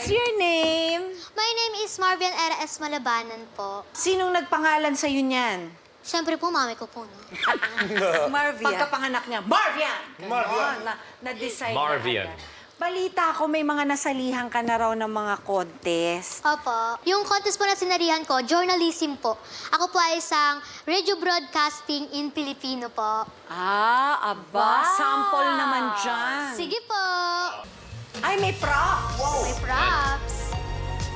What's your name? My name is Marvian Era S. Malabanan po. Sinong nagpangalan sa'yo niyan? Siyempre po, mami ko po, no? Marvian. Pagkapanganak niya, Marvian! Marvian. Na-decide Marvian. na agad. Balita ko, may mga nasalihan ka na raw ng mga contest. Opo. Yung contest po na sinarihan ko, journalism po. Ako po ay isang radio broadcasting in Filipino po. Aba, sample naman dyan. Sige po. Ay, may props. May props.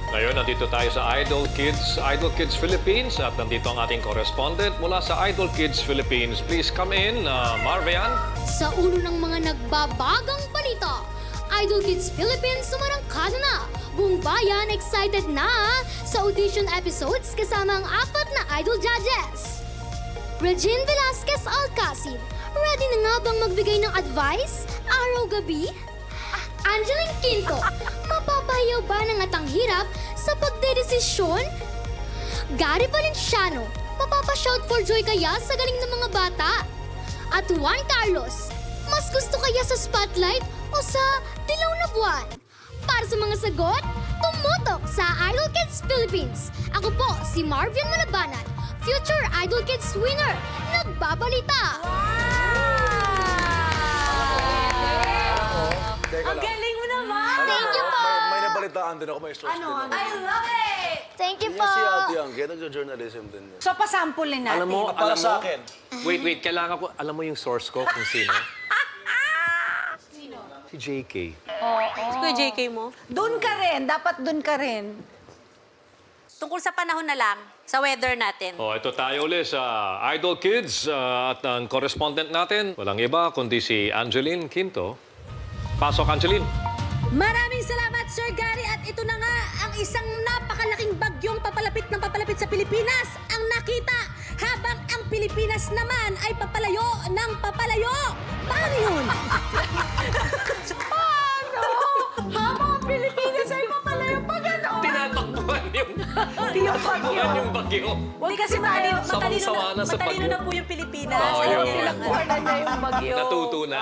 Ngayon, nandito tayo sa Idol Kids Philippines at nandito ang ating correspondent mula sa Idol Kids Philippines. Please come in, Marvian. Sa ulo ng mga nagbabagang balita, Idol Kids Philippines sumarangkada na. Buong bayan excited na sa audition episodes kasama ang 4 na Idol judges. Regine Velasquez Alcacid, ready na nga bang magbigay ng advice araw-gabi? Angeline Quinto, mapapahiyaw ba ng atang hirap sa pagdedesisyon? Gary Valenciano, mapapashout for joy kaya sa galing ng mga bata? At Juan Carlos, mas gusto kaya sa spotlight o sa dilaw na buwan? Para sa mga sagot, tumutok sa Idol Kids Philippines. Ako po si Marvian Malabanan, future Idol Kids winner, nagbabalita. Ang galing mo naman. Thank you po. May nabalitaan din ako, may source din ako. I love it! Thank you Yan po. si Ate Angge, nagjo-journalism din yan. So, pasampulin natin. Alam mo, Para sa akin. Wait, kailangan ko, alam mo yung source ko kung sino? Si JK. Kuya JK mo? Doon ka rin. Dapat doon ka rin. Tungkol sa panahon na lang, sa weather natin. Oh, ito tayo ulit sa Idol Kids at ang correspondent natin, walang iba kundi si Angeline Quinto. Pasok, Angeline. Maraming salamat, Sir Gary. At ito na nga ang isang napakalaking bagyong papalapit sa Pilipinas ang nakita habang ang Pilipinas naman ay papalayo ng papalayo. Paano yun? Habang ang Pilipinas ay papalayo pa gano'n. Tinatakbuhan yung bagyo. Hindi kasi matalino Sawang-sawa na sa Matalino bagyo. na po yung Pilipinas. Oo, Alam yun. niyo lang. na niya yung bagyo. Natuto na.